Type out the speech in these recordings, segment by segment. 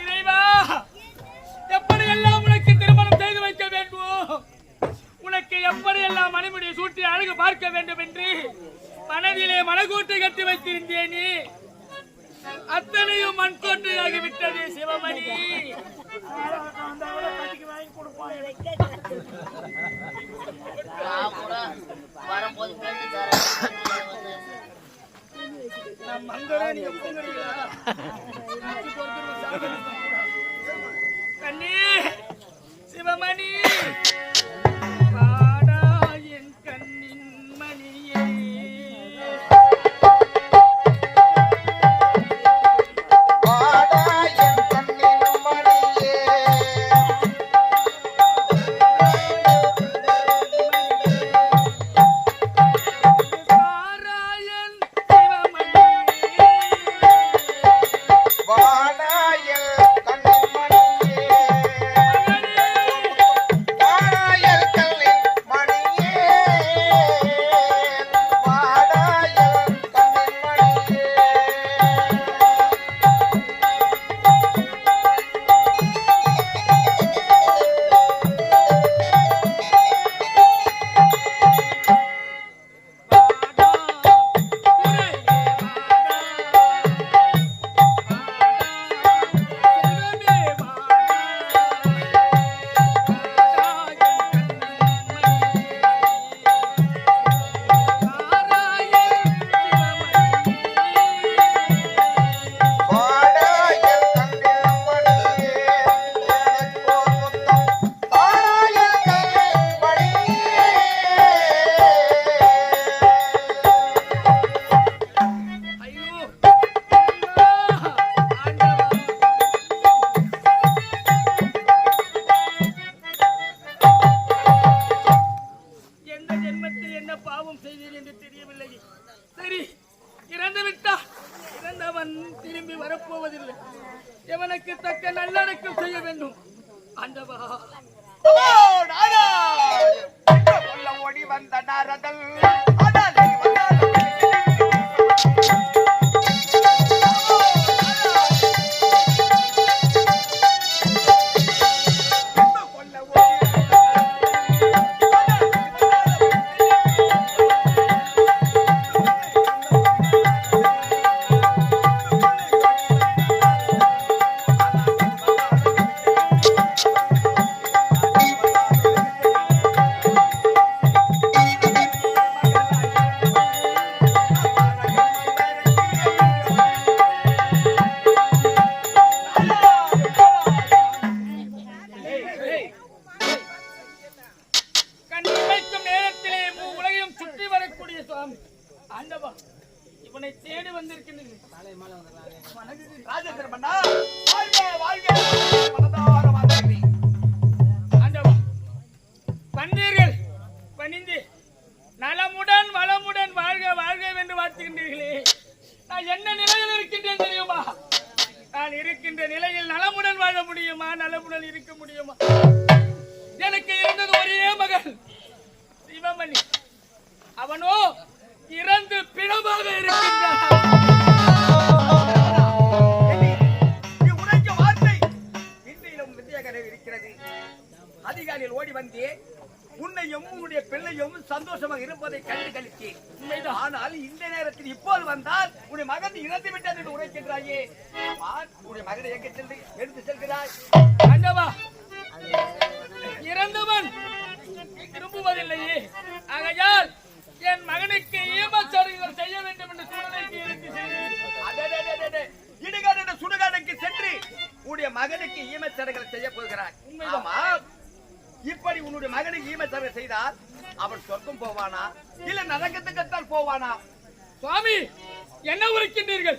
இறைவா, எப்படியெல்லாம் உனக்கு திருமணம் செய்து வைக்க வேண்டும், உனக்கு எப்படியெல்லாம் மணிமுடியை சூட்டி அழகு பார்க்க வேண்டும் என்று மனதிலே மனக்கூட்டை கட்டி வைத்திருந்தேனே, அத்தனையும் மண்கோட்டையாகி விட்டது சிவமணி. கண்ணே சிவமணி, பாடா என் கண்ணின் மணியே, எவனுக்கு தக்க நல்லடக்கம் செய்ய வேண்டும். ஆண்டவா, ஓடி வந்த நாரதல் இவனை தேடி வந்திருக்கின்றேன். பன்னீர்கள் பணிந்து நலமுடன் வளமுடன் வாழ்க வாழ்க என்று வாழ்த்துகின்றீர்களே, நான் என்ன நிலையில் இருக்கின்றேன் தெரியுமா? நான் இருக்கின்ற நிலையில் நலமுடன் வாழ முடியுமா? நலமுடன் இருக்க முடியுமா? எனக்கு இருந்தது ஒரே மகன் சிவமணி. அவனோ இறந்து பிணமாக இருக்கின்றான். அதிகாரியில் ஓடி வந்தே உன்னையும் உன்னுடைய பிள்ளையும் சந்தோஷமாக இருப்பதை கண்டு கழித்தேன். ஆனால் இந்த நேரத்தில் இப்போது வந்தால் உன்னுடைய மகன் இறந்து விட்டார் என்று உரைக்கின்றாயே, உன்னுடைய மகனை எங்கே சென்று எடுத்து செல்கிறாய்? ஆண்டவா, இறந்தவன் திரும்புவதில்லையே, ஆகையால் என் மகனுக்கு ஈமச்சடங்குகள் செய்ய வேண்டும் என்று சூழ்நிலைக்கு எடுத்து செல்கிறேன். இடுகாடு சுடுகாடுக்கு சென்று உன்னுடைய மகனுக்கு ஈமச்சடங்குகள் செய்ய போகிறார். இப்படி உன்னுடைய மகனுக்கு ஈமச்சடங்கு செய்தால் அவன் சொர்க்கம் போவானா இல்ல நரகத்துக்குத்தான் போவானா? சுவாமி, என்ன உரைக்கின்றீர்கள்?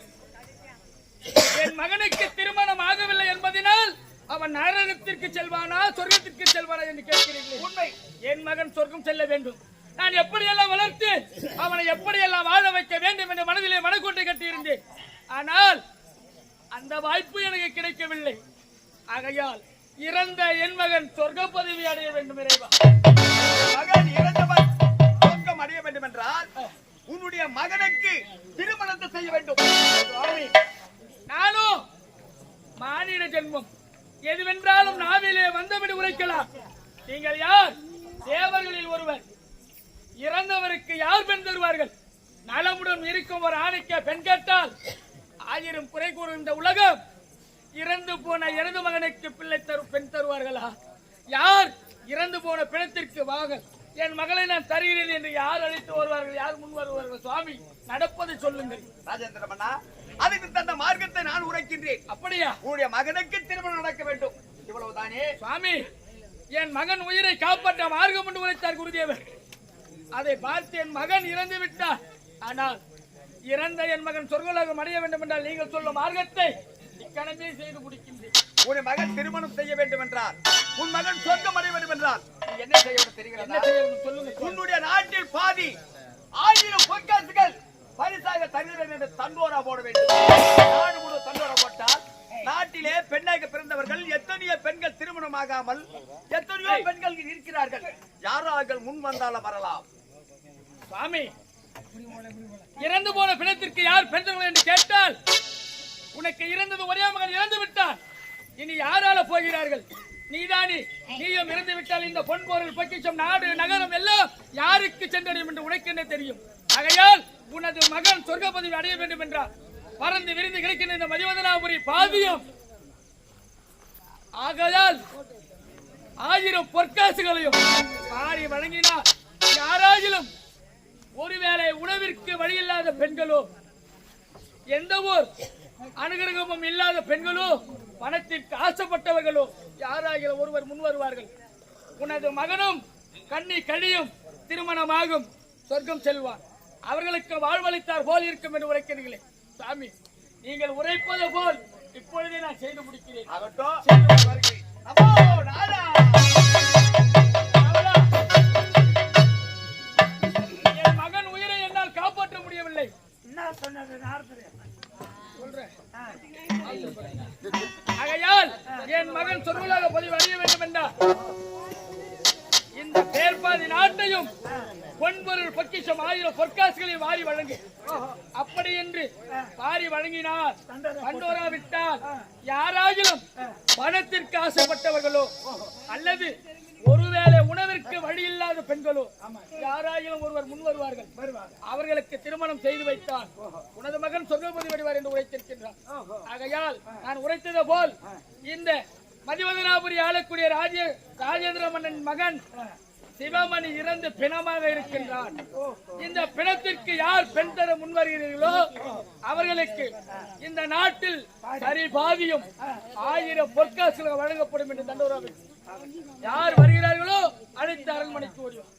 என் மகனுக்கு திருமணம் ஆகவில்லை என்பதனால் அவன் நரகத்திற்கு செல்வானா சொர்க்கத்திற்கு செல்வானா என்று கேட்கிறீர்கள். உண்மை, என் மகன் சொர்க்கம் செல்ல வேண்டும். நான் எப்படியெல்லாம் வளர்த்து அவனை எப்படியெல்லாம் வாழ வைக்க வேண்டும் என்று மனதிலே மனக்கூட்டை கட்டியிருந்தேன். ஆனால் அந்த வாய்ப்பு எனக்கு கிடைக்கவில்லை. ஆகையால் இறந்த என் மகன் சொர்க்க பதவி அடைய வேண்டும். இறைவா, மகன் இறந்தவன் சொர்க்கம் அடைய வேண்டும் என்றால் உன்னுடைய மகனுக்கு திருமணத்தை செய்ய வேண்டும். நானும் ஜென்மம் எதுவென்றாலும் நாவிலே வந்தபடி உரைக்கலாம். நீங்கள் யார்? தேவர்களில் ஒருவர். இறந்தவருக்கு யார் பெண் தருவார்கள்? நலமுடன் இருக்கும் ஒரு ஆணைக்க பெண் கேட்டால் 1000 குறை கூறும் இந்த உலகம். இறந்து போன எனது மகனுக்கு பிள்ளை பெண் தருவார்களா? யார் இறந்து போன பிணத்திற்கு வாங்க என் மகளை நான் தருகிறேன் என்று யார் அழைத்து வருவார்கள்? யார் முன் வருவார்கள்? சுவாமி, நடப்பதை சொல்லுங்கள். ராஜேந்திர மன்னா, அதுக்கு தந்த மார்க்கத்தை நான் உரைக்கின்றேன். அப்படியா? உன்னுடைய மகனுக்கு திருமணம் நடக்க வேண்டும், இவ்வளவுதானே? சுவாமி, என் மகன் உயிரை காப்பாற்ற மார்க்கம் என்று உரைத்தார் குருதேவர். அதை பார்த்து என் மகன் இறந்து விட்டார். ஆனால் இறந்த என் மகன் சொர்க்கலோகம் அடைய வேண்டும் என்றால் நீங்கள் சொல்லும் மார்க்கத்தை இக்கணமே செய்து முடிக்கின்றேன். உன் மகன் திருமணம் செய்ய வேண்டும் என்றால், உன் மகன் சொர்க்கம் அடைய வேண்டும் என்றால் நீ என்ன செய்ய வேண்டும் தெரிகிறதா? சொல்லுங்க. உன்னுடைய நாட்டில் பாதி 1000 பொற்காசுகள் பரிசாக தருகிறேன் என்று தண்டோரா போட வேண்டும். நாடு முழு தண்டோரா போட்டால் நாட்டிலே பெண்ணாக பிறந்தவர்கள் எத்தனையோ பெண்கள் திருமணமாகாமல் எத்தனையோ பெண்கள் இருக்கிறார்கள். யாராக முன் வந்தாலும் வரலாம். சுவாமி, இறந்து போன பிணத்திற்கு யார் பெண் என்று கேட்டால், உனக்கு இறந்தது ஒரே மகன் இறந்து விட்டான், இனி யாரால போகிறார்கள்? நீதானே. நீயும் இறந்து விட்டால் இந்த பொன் பொருள் பொக்கிஷம் நாடு நகரம் எல்லாம் யாருக்கு சென்றடையும் என்று உனக்கு என்ன தெரியும்? ஆகையால் உனது மகன் சொர்க்க பதவி அடைய வேண்டும் என்றார் பறந்து விரிந்து கிடைக்கின்ற இந்த மதிவதனாபுரி பாதியம். ஆகையால் 1000 பொற்காசுகளையும் பாடி வழங்கினார். யாராயிலும் ஒருவேளை உணவிற்கு வழியில்லாத பெண்களோ, எந்த ஊர் அனுகிரகமும் இல்லாத பெண்களோ, பணத்திற்கு ஆசைப்பட்டவர்களோ யாராகிற ஒருவர் முன் வருவார்கள். உனது மகனும் கண்ணி கழியும், திருமணமாகும், சொர்க்கம் செல்வார். அவர்களுக்கு வாழ்வளித்தார் போல் இருக்கும் என்று உரைக்கிறீர்களே. சாமி, நீங்கள் உரைப்பது போல் இப்பொழுதே நான் செய்து முடிக்கிறேன். என் மகன் உயிரை என்னால் காப்பாற்ற முடியவில்லை. என்ன சொன்னது? ஆகையால் என் மகன் சொர்க்கலோக பதிவு அடைய வேண்டும் என்றார் இந்த பேர்பாதி நாட்டையும் பொன்பொருள் பொக்கிஷம் 1000 பொற்காசுகளை வாரி வழங்கு. அப்படி என்று வாரி வழங்கினார். தண்டோரா விட்டால் யாராகிலும் பணத்திற்கு ஆசைப்பட்டவர்களோ அல்லது ஒருவேளை உணவிற்கு வழி இல்லாத பெண்களோ யாராயிலும் ஒருவர் முன் வருவார்கள். அவர்களுக்கு திருமணம் செய்து வைத்தார் உனது மகன் சொர்க்கபதி வருவார் என்று உரைத்திருக்கின்றார். ஆகையால் நான் உரைத்தது போல் இந்த மதிவதனாபுரி ஆளக்கூடிய ராஜேந்திர மன்னன் மகன் சிவமணி இறந்து பிணமாக இருக்கின்றார். இந்த பிணத்திற்கு யார் பெண் தர முன்வருகிறீர்களோ அவர்களுக்கு இந்த நாட்டில் சரி பாதியும் 1000 பொற்காசுகள் வழங்கப்படும் என்று தண்டோராவில் யார் வருகிறார்களோ அழைத்து அரண்மனைக்கு ஓடிவார்.